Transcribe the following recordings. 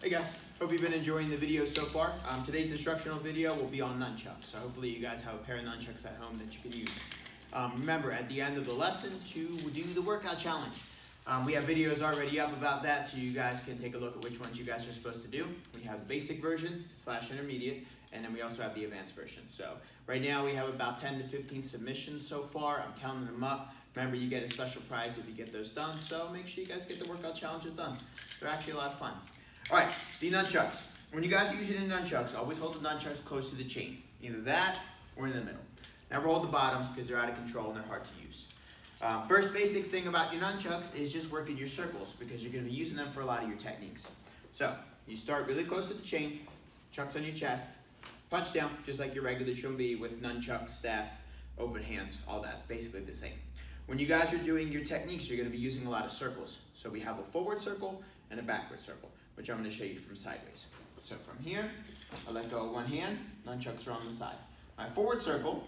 Hey guys, hope you've been enjoying the video so far. Today's instructional video will be on nunchucks, so hopefully you guys have a pair of nunchucks at home that you can use. Remember, at the end of the lesson to do the workout challenge. We have videos already up about that, so you guys can take a look at which ones you guys are supposed to do. We have the basic version / intermediate, and then we also have the advanced version. So right now we have about 10 to 15 submissions so far. I'm counting them up. Remember, you get a special prize if you get those done, so make sure you guys get the workout challenges done. They're actually a lot of fun. All right, the nunchucks. When you guys are using the nunchucks, always hold the nunchucks close to the chain. Either that or in the middle. Never hold the bottom because they're out of control and they're hard to use. First basic thing about your nunchucks is just working your circles because you're going to be using them for a lot of your techniques. So, you start really close to the chain, chucks on your chest, punch down just like your regular chumbi with nunchucks, staff, open hands, all that. It's basically the same. When you guys are doing your techniques, you're going to be using a lot of circles. So we have a forward circle and a backward circle, which I'm going to show you from sideways. So from here, I let go of one hand, nunchucks are on the side. My forward circle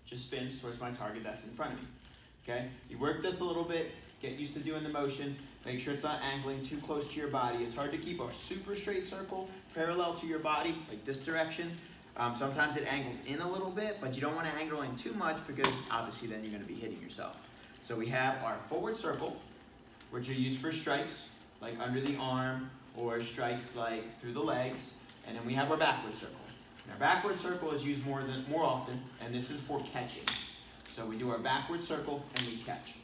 just spins towards my target that's in front of me. Okay? You work this a little bit, get used to doing the motion, make sure it's not angling too close to your body. It's hard to keep a super straight circle parallel to your body, like this direction. Sometimes it angles in a little bit, but you don't want to angle in too much because obviously then you're going to be hitting yourself. So we have our forward circle, which are used for strikes, like under the arm, or strikes like through the legs, and then we have our backward circle. And our backward circle is used more often, and this is for catching. So we do our backward circle and we catch.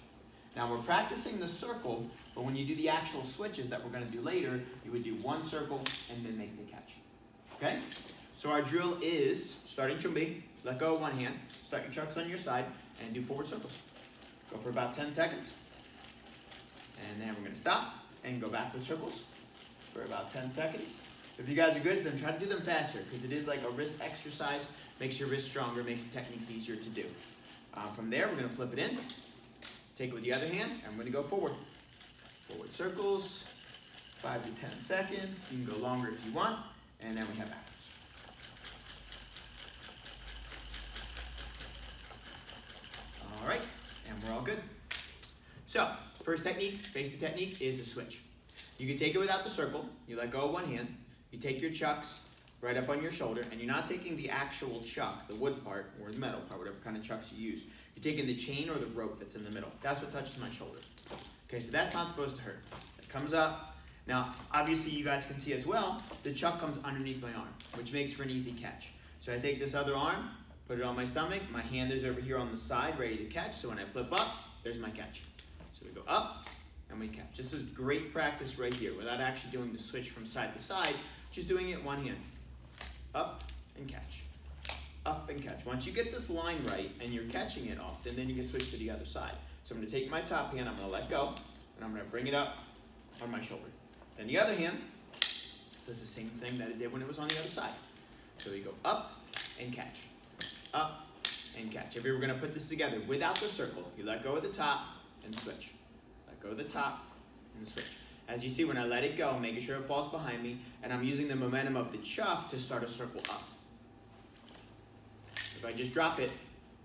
Now we're practicing the circle, but when you do the actual switches that we're going to do later, you would do one circle and then make the catch. Okay? So our drill is, starting chumbi, let go of one hand, start your chucks on your side, and do forward circles. Go for about 10 seconds. And then we're going to stop and go backward circles for about 10 seconds. If you guys are good, then try to do them faster because it is like a wrist exercise. Makes your wrist stronger, makes the techniques easier to do. From there, we're going to flip it in, take it with the other hand, and we're going to go forward. Forward circles, 5 to 10 seconds. You can go longer if you want, and then we have backwards. All right, and we're all good. So, first technique, basic technique, is a switch. You can take it without the circle. You let go of one hand. You take your chucks right up on your shoulder, and you're not taking the actual chuck, the wood part, or the metal part, whatever kind of chucks you use. You're taking the chain or the rope that's in the middle. That's what touches my shoulder. Okay, so that's not supposed to hurt. It comes up. Now, obviously, you guys can see as well, the chuck comes underneath my arm, which makes for an easy catch. So I take this other arm, put it on my stomach. My hand is over here on the side, ready to catch. So when I flip up, there's my catch. So we go up, and we catch. This is great practice right here without actually doing the switch from side to side, just doing it one hand. Up and catch. Up and catch. Once you get this line right and you're catching it often, then you can switch to the other side. So I'm going to take my top hand, I'm going to let go, and I'm going to bring it up on my shoulder. Then the other hand does the same thing that it did when it was on the other side. So we go up and catch. Up and catch. If you were going to put this together without the circle, you let go of the top and switch. Let go of the top and switch. As you see, when I let it go, I'm making sure it falls behind me, and I'm using the momentum of the chuck to start a circle up. If I just drop it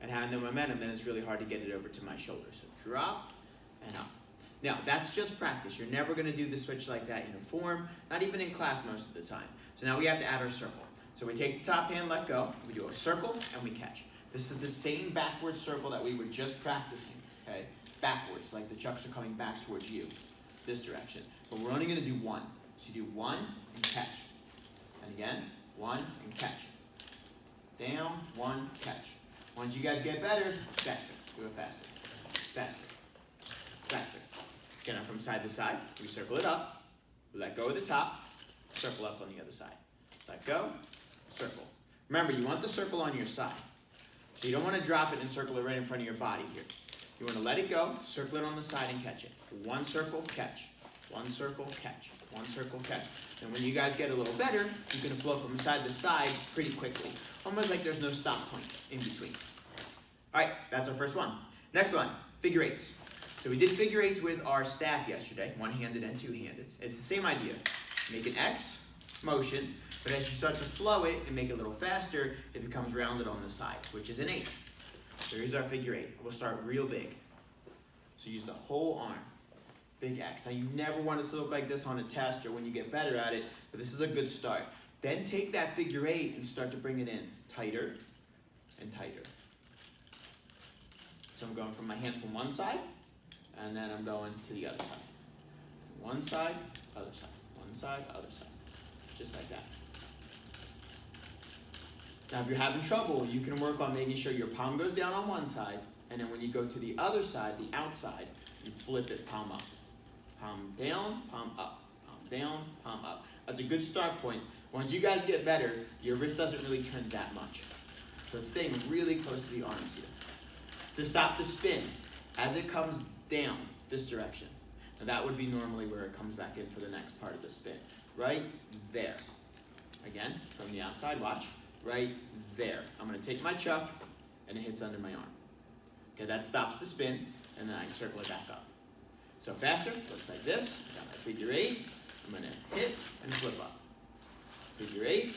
and have no momentum, then it's really hard to get it over to my shoulder. So drop and up. Now, that's just practice. You're never going to do the switch like that in a form, not even in class most of the time. So now we have to add our circle. So we take the top hand, let go, we do a circle, and we catch. This is the same backward circle that we were just practicing, okay? Backwards, like the chucks are coming back towards you. This direction, but we're only going to do one. So you do one and catch, and again, one and catch. Down, one, catch. Once you guys get better, faster. Do it faster, faster, faster. Get it from side to side. We circle it up. We let go of the top. Circle up on the other side. Let go. Circle. Remember, you want the circle on your side, so you don't want to drop it and circle it right in front of your body here. You want to let it go, circle it on the side, and catch it. One circle, catch. One circle, catch. One circle, catch. And when you guys get a little better, you can flow from side to side pretty quickly. Almost like there's no stop point in between. All right, that's our first one. Next one, figure eights. So we did figure eights with our staff yesterday, one-handed and two-handed. It's the same idea. Make an X motion, but as you start to flow it and make it a little faster, it becomes rounded on the side, which is an 8. So here's our figure 8. We'll start real big. So use the whole arm. big X. Now you never want it to look like this on a test or when you get better at it, but this is a good start. Then take that figure 8 and start to bring it in tighter and tighter. So I'm going from my hand from one side, and then I'm going to the other side. One side, other side. One side, other side. Just like that. Now if you're having trouble, you can work on making sure your palm goes down on one side, and then when you go to the other side, the outside, you flip it palm up. Palm down, palm up. Palm down, palm up. That's a good start point. Once you guys get better, your wrist doesn't really turn that much. So it's staying really close to the arms here. To stop the spin, as it comes down this direction. Now that would be normally where it comes back in for the next part of the spin. Right there. Again, from the outside, watch. Right there. I'm going to take my chuck, and it hits under my arm. Okay, that stops the spin, and then I circle it back up. So faster, looks like this. I got my figure 8. I'm going to hit and flip up. Figure 8,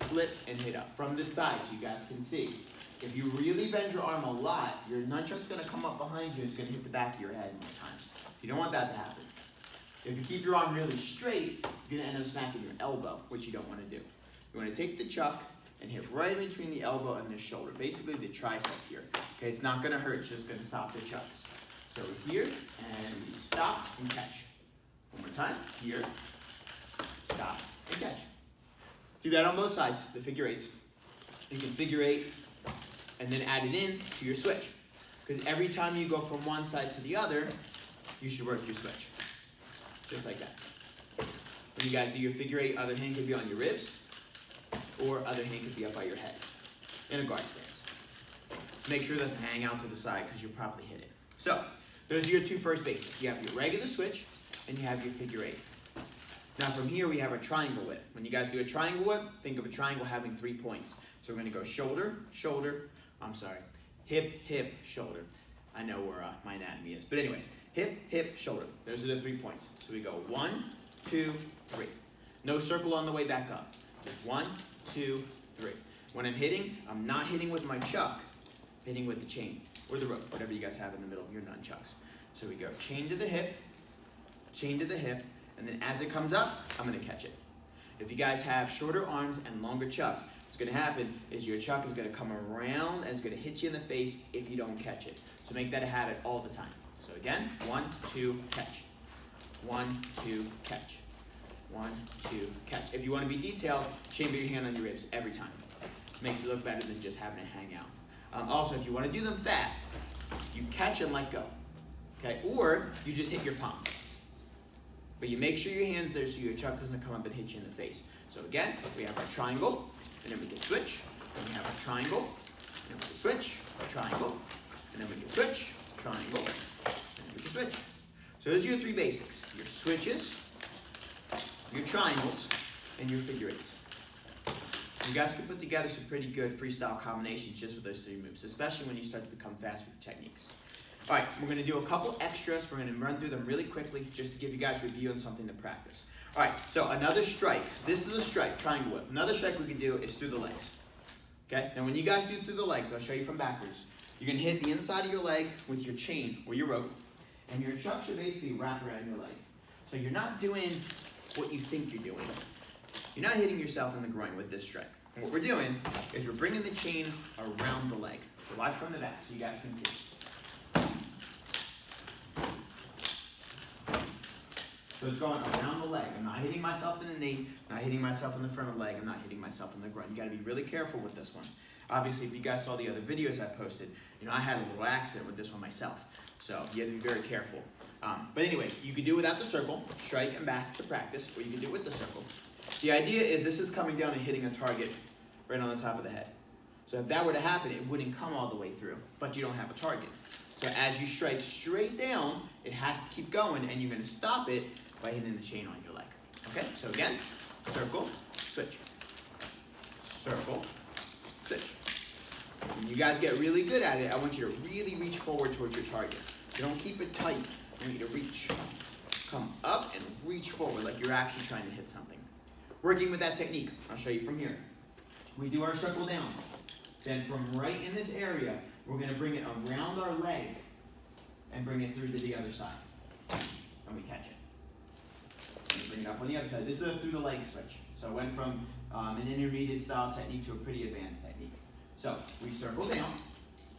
flip and hit up. From this side, so you guys can see. If you really bend your arm a lot, your nunchuck's going to come up behind you and it's going to hit the back of your head more times. You don't want that to happen. If you keep your arm really straight, you're going to end up smacking your elbow, which you don't want to do. You want to take the chuck and hit right in between the elbow and the shoulder, basically the tricep here. Okay, it's not going to hurt, it's just going to stop the chucks. So here, and we stop and catch. One more time, here, stop and catch. Do that on both sides, the figure 8s. You can figure 8 and then add it in to your switch. Because every time you go from one side to the other, you should work your switch. Just like that. When you guys do your figure 8, other hand could be on your ribs, or other hand could be up by your head in a guard stance. Make sure it doesn't hang out to the side because you'll probably hit it. So, those are your 2 first basics. You have your regular switch, and you have your figure 8. Now from here, we have a triangle whip. When you guys do a triangle whip, think of a triangle having 3 points. So we're going to go shoulder, shoulder, hip, hip, shoulder. I know where my anatomy is. But anyways, hip, hip, shoulder. Those are the 3 points. So we go 1, 2, 3. No circle on the way back up. Just 1, 2, 3. When I'm hitting, I'm not hitting with my chuck. I'm hitting with the chain or the rope, whatever you guys have in the middle of your nunchucks. So we go chain to the hip, and then as it comes up, I'm going to catch it. If you guys have shorter arms and longer chucks, what's going to happen is your chuck is going to come around and it's going to hit you in the face if you don't catch it. So make that a habit all the time. So again, 1, 2, catch. 1, 2, catch. 1, 2, catch. If you want to be detailed, chamber your hand on your ribs every time. It makes it look better than just having it hang out. Also, if you want to do them fast, you catch and let go. Okay? Or you just hit your palm. But you make sure your hand's there so your chuck doesn't come up and hit you in the face. So again, we have our triangle, and then we can switch. Then we have our triangle, and then we can switch, triangle, and then we can switch, triangle, and then we can switch. So those are your 3 basics. Your switches, your triangles, and your figure 8s. You guys can put together some pretty good freestyle combinations just with those 3 moves, especially when you start to become fast with the techniques. All right, we're going to do a couple extras. We're going to run through them really quickly just to give you guys a review and something to practice. All right, so another strike. This is a strike, triangle whip. Another strike we can do is through the legs. Okay, now when you guys do through the legs, I'll show you from backwards. You're going to hit the inside of your leg with your chain or your rope, and your chuck should basically wrap around your leg. So you're not doing what you think you're doing. You're not hitting yourself in the groin with this strike. And what we're doing is we're bringing the chain around the leg. So watch from the back so you guys can see. So it's going around the leg. I'm not hitting myself in the knee, not hitting myself in the front of the leg, I'm not hitting myself in the groin. You gotta be really careful with this one. Obviously, if you guys saw the other videos I posted, I had a little accident with this one myself. So you have to be very careful. But anyways, you can do it without the circle, strike and back to practice, or you can do it with the circle. The idea is this is coming down and hitting a target right on the top of the head. So if that were to happen, it wouldn't come all the way through, but you don't have a target. So as you strike straight down, it has to keep going, and you're going to stop it by hitting the chain on your leg. Okay, so again, circle, switch. Circle, switch. When you guys get really good at it, I want you to really reach forward towards your target. So don't keep it tight. I want you to reach. Come up and reach forward like you're actually trying to hit something. Working with that technique, I'll show you from here. We do our circle down. Then from right in this area, we're going to bring it around our leg and bring it through to the other side. and we catch it. And bring it up on the other side. This is a through the leg switch. So I went from an intermediate style technique to a pretty advanced technique. So we circle down,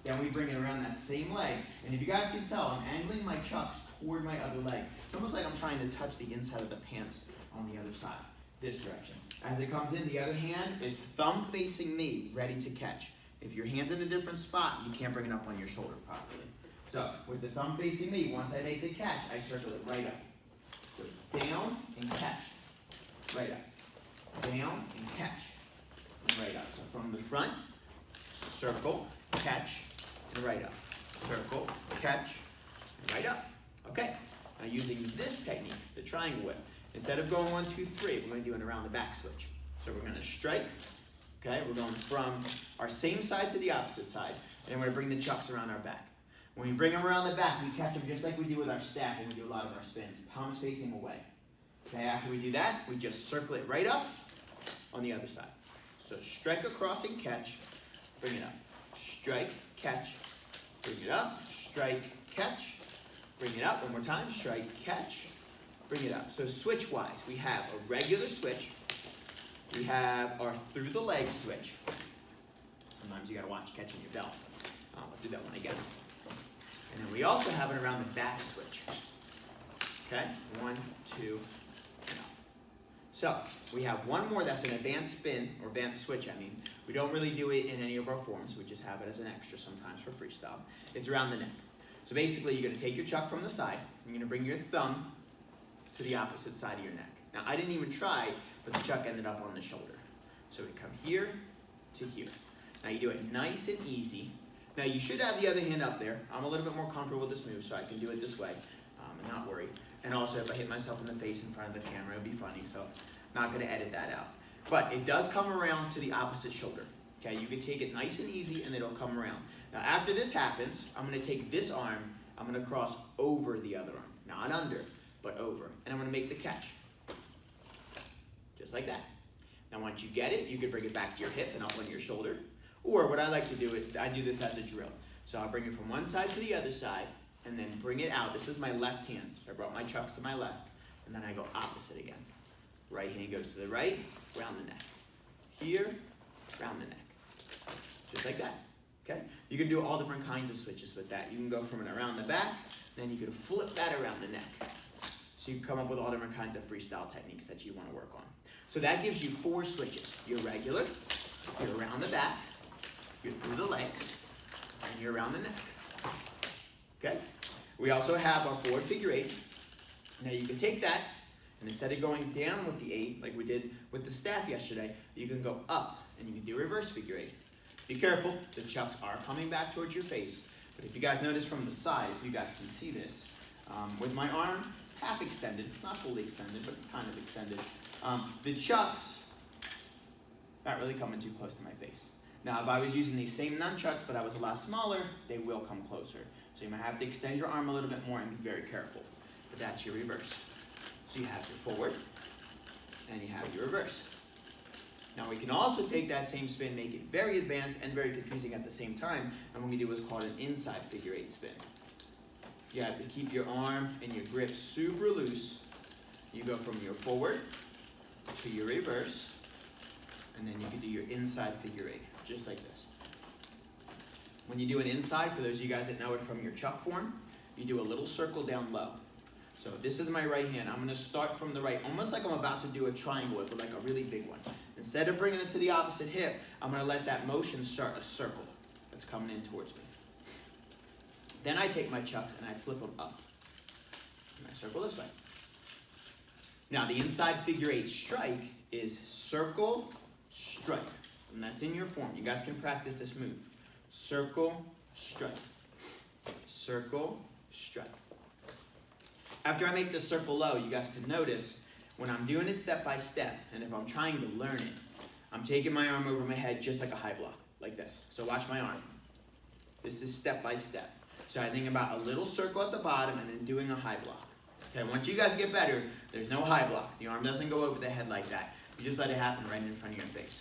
then we bring it around that same leg. And if you guys can tell, I'm angling my chucks toward my other leg. It's almost like I'm trying to touch the inside of the pants on the other side, this direction. As it comes in, the other hand is thumb facing me, ready to catch. If your hand's in a different spot, you can't bring it up on your shoulder properly. So with the thumb facing me, once I make the catch, I circle it right up. So down and catch, right up. Down and catch, and right up. So from the front, circle, catch, and right up. Circle, catch, and right up. Okay, now using this technique, the triangle whip, instead of going 1, 2, 3, we're going to do an around the back switch. So we're going to strike, okay, we're going from our same side to the opposite side, and we're going to bring the chucks around our back. When we bring them around the back, we catch them just like we do with our staff when we do a lot of our spins, palms facing away. Okay, after we do that, we just circle it right up on the other side. So strike across and catch, bring it up. Strike, catch, bring it up, strike, catch, bring it up. One more time, strike, catch, bring it up. So switch-wise, we have a regular switch, we have our through the leg switch. Sometimes you gotta watch catching your belt. I'll do that one again. And then we also have an around the back switch. Okay, 1, 2, and up. So we have one more that's an advanced spin, or advanced switch, I mean. We don't really do it in any of our forms, we just have it as an extra sometimes for freestyle. It's around the neck. So basically you're gonna take your chuck from the side, you're gonna bring your thumb to the opposite side of your neck. Now I didn't even try, but the chuck ended up on the shoulder. So we come here to here. Now you do it nice and easy. Now you should have the other hand up there. I'm a little bit more comfortable with this move, so I can do it this way and not worry. And also if I hit myself in the face in front of the camera, it'll be funny, so not gonna edit that out. But it does come around to the opposite shoulder. Okay, you can take it nice and easy and it'll come around. Now after this happens, I'm gonna take this arm, I'm gonna cross over the other arm. Not under, but over. And I'm gonna make the catch. Just like that. Now once you get it, you can bring it back to your hip and up on your shoulder. Or what I like to do, I do this as a drill. So I'll bring it from one side to the other side and then bring it out. This is my left hand. So I brought my chucks to my left and then I go opposite again. Right hand goes to the right, round the neck. Here, round the neck. Just like that, okay? You can do all different kinds of switches with that. You can go from an around the back, then you can flip that around the neck. So you can come up with all different kinds of freestyle techniques that you want to work on. So that gives you 4 switches. Your regular, you're around the back, you're through the legs, and you're around the neck. Okay? We also have our forward figure 8. Now you can take that, and instead of going down with the 8, like we did with the staff yesterday, you can go up, and you can do reverse figure 8. Be careful, the chucks are coming back towards your face, but if you guys notice from the side, if you guys can see this, with my arm half extended, not fully extended, but it's kind of extended, the chucks aren't really coming too close to my face. Now, if I was using these same nunchucks, but I was a lot smaller, they will come closer. So you might have to extend your arm a little bit more and be very careful. But that's your reverse. So you have your forward, and you have your reverse. Now we can also take that same spin, make it very advanced and very confusing at the same time, and what we do what's called an inside figure 8 spin. You have to keep your arm and your grip super loose. You go from your forward to your reverse, and then you can do your inside figure 8, just like this. When you do an inside, for those of you guys that know it from your chuck form, you do a little circle down low. So this is my right hand. I'm going to start from the right, almost like I'm about to do a triangle whip, but like a really big one. Instead of bringing it to the opposite hip, I'm going to let that motion start a circle that's coming in towards me. Then I take my chucks and I flip them up. And I circle this way. Now the inside figure 8 strike is circle, strike. And that's in your form. You guys can practice this move. Circle, strike. Circle, strike. After I make the circle low, you guys can notice when I'm doing it step by step, and if I'm trying to learn it, I'm taking my arm over my head just like a high block, like this. So watch my arm. This is step by step. So I think about a little circle at the bottom and then doing a high block. Okay, once you guys get better, there's no high block. The arm doesn't go over the head like that. You just let it happen right in front of your face.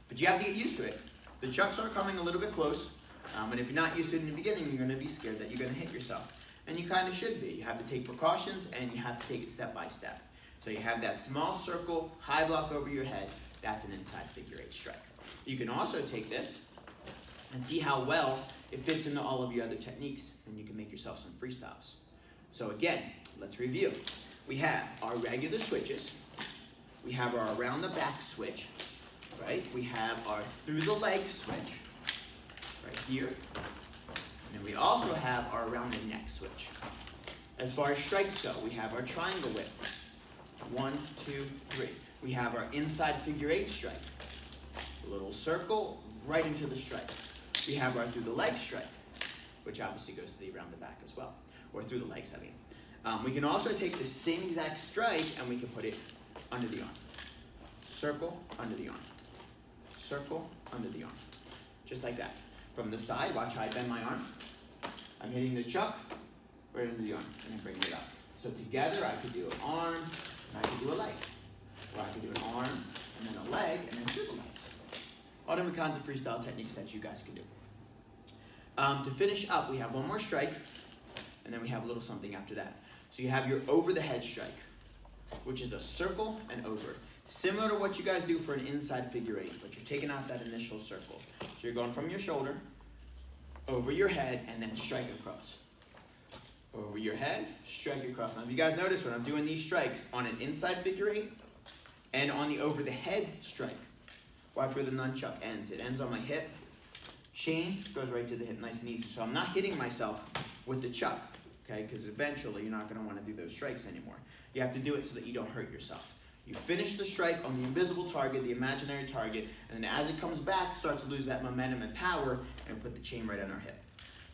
But you have to get used to it. The chucks are coming a little bit close, and if you're not used to it in the beginning, you're going to be scared that you're going to hit yourself. And you kind of should be. You have to take precautions and you have to take it step by step. So you have that small circle, high block over your head. That's an inside figure 8 strike. You can also take this and see how well it fits into all of your other techniques, and you can make yourself some freestyles. So again, let's review. We have our regular switches. We have our around the back switch, right? We have our through the leg switch, right here. And then we also have our around the neck switch. As far as strikes go, we have our triangle whip. 1, 2, 3. We have our inside figure 8 strike. A little circle right into the strike. We have our through the leg strike, which obviously goes to the around the back as well, or through the legs, I mean. We can also take the same exact strike and we can put it under the arm. Circle, under the arm. Circle, under the arm. Just like that. From the side, watch how I bend my arm. I'm hitting the chuck right under the arm and then bringing it up. So together I could do an arm and I could do a leg. Or I could do an arm and then a leg and then through the legs. All different kinds of freestyle techniques that you guys can do. To finish up, we have one more strike and then we have a little something after that. So you have your over the head strike, which is a circle and over. Similar to what you guys do for an inside figure 8, but you're taking out that initial circle. So you're going from your shoulder, over your head, and then strike across. Over your head, strike across. Now if you guys notice when I'm doing these strikes on an inside figure 8 and on the over the head strike, watch where the nunchuck ends. It ends on my hip, chain goes right to the hip, nice and easy. So I'm not hitting myself with the chuck, okay? Because eventually you're not gonna wanna do those strikes anymore. You have to do it so that you don't hurt yourself. You finish the strike on the invisible target, the imaginary target, and then as it comes back, start to lose that momentum and power, and put the chain right on our hip.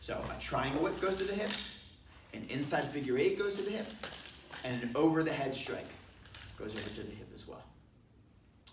So a triangle whip goes to the hip, an inside figure 8 goes to the hip, and an over the head strike goes over to the hip as well.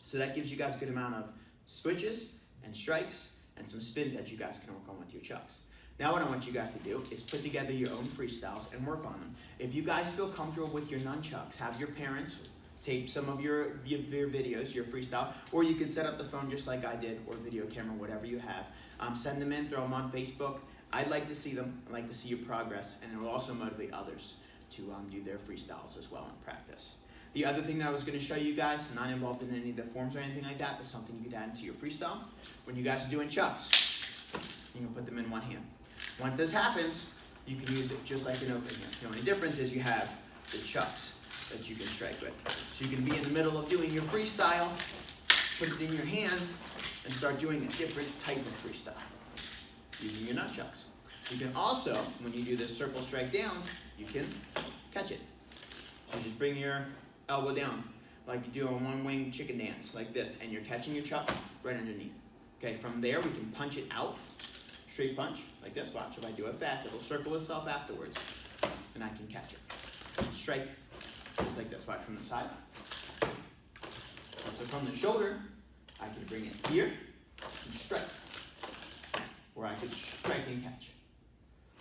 So that gives you guys a good amount of switches and strikes and some spins that you guys can work on with your chucks. Now what I want you guys to do is put together your own freestyles and work on them. If you guys feel comfortable with your nunchucks, have your parents tape some of your videos, your freestyle, or you can set up the phone just like I did, or video camera, whatever you have. Send them in, throw them on Facebook. I'd like to see them. I'd like to see your progress, and it will also motivate others to do their freestyles as well in practice. The other thing that I was going to show you guys, not involved in any of the forms or anything like that, but something you could add into your freestyle. When you guys are doing chucks, you can put them in one hand. Once this happens, you can use it just like an open hand. The only difference is you have the chucks that you can strike with. So you can be in the middle of doing your freestyle, put it in your hand, and start doing a different type of freestyle using your nunchucks. You can also, when you do this circle strike down, you can catch it. So just bring your elbow down like you do a one-wing chicken dance, like this, and you're catching your chuck right underneath. Okay, from there we can punch it out, straight punch, like this. Watch, if I do it fast, it'll circle itself afterwards, and I can catch it. Strike, just like this. Watch from the side. So from the shoulder, I can bring it here and strike, or I could strike and catch.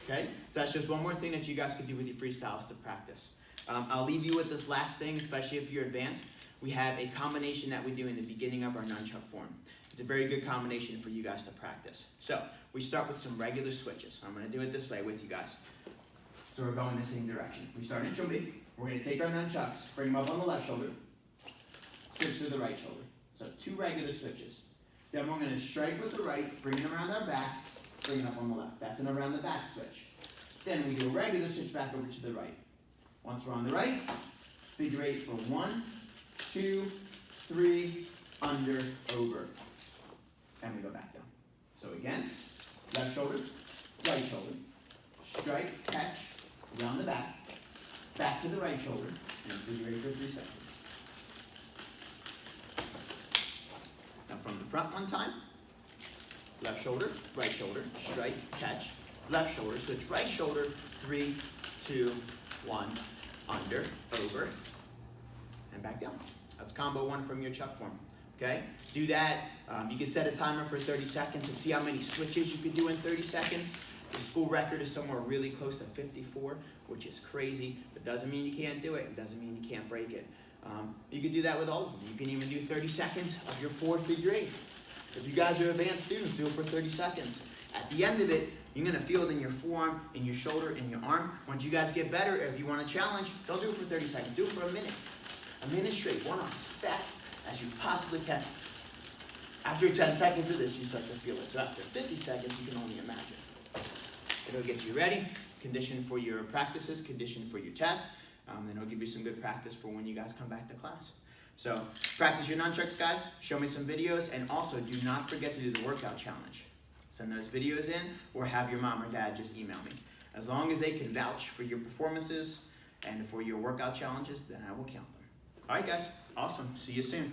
Okay, so that's just one more thing that you guys could do with your freestyles to practice. I'll leave you with this last thing, especially if you're advanced. We have a combination that we do in the beginning of our nunchuck form. It's a very good combination for you guys to practice. So we start with some regular switches. I'm going to do it this way with you guys. So we're going the same direction. We start in Chumbi. We're going to take our nunchucks, bring them up on the left shoulder, switch to the right shoulder. So 2 regular switches. Then we're going to strike with the right, bring it around our back, bring it up on the left. That's an around the back switch. Then we do a regular switch back over to the right. Once we're on the right, figure 8 for 1, 2, 3, under, over. And we go back down. So again, left shoulder, right shoulder, strike, catch, around the back to the right shoulder, and figure 8 for 3 seconds. Now from the front one time, left shoulder, strike, catch, left shoulder, switch right shoulder, 3, 2, 1, under, over, and back down. That's combo 1 from your chuck form. Okay? Do that. You can set a timer for 30 seconds and see how many switches you can do in 30 seconds. The school record is somewhere really close to 54, which is crazy, but doesn't mean you can't do it. It doesn't mean you can't break it. You can do that with all of them. You can even do 30 seconds of your 4 figure 8. If you guys are advanced students, do it for 30 seconds. At the end of it, You're gonna feel it in your forearm, in your shoulder, in your arm. Once you guys get better, if you want a challenge, don't do it for 30 seconds. Do it for a minute. A minute straight, one arm, as fast as you possibly can. After 10 seconds of this, you start to feel it. So after 50 seconds, you can only imagine. It'll get you ready, condition for your practices, condition for your test, and it'll give you some good practice for when you guys come back to class. So practice your nunchucks, guys. Show me some videos, and also do not forget to do the workout challenge. Send those videos in, or have your mom or dad just email me. As long as they can vouch for your performances and for your workout challenges, then I will count them. All right, guys. Awesome. See you soon.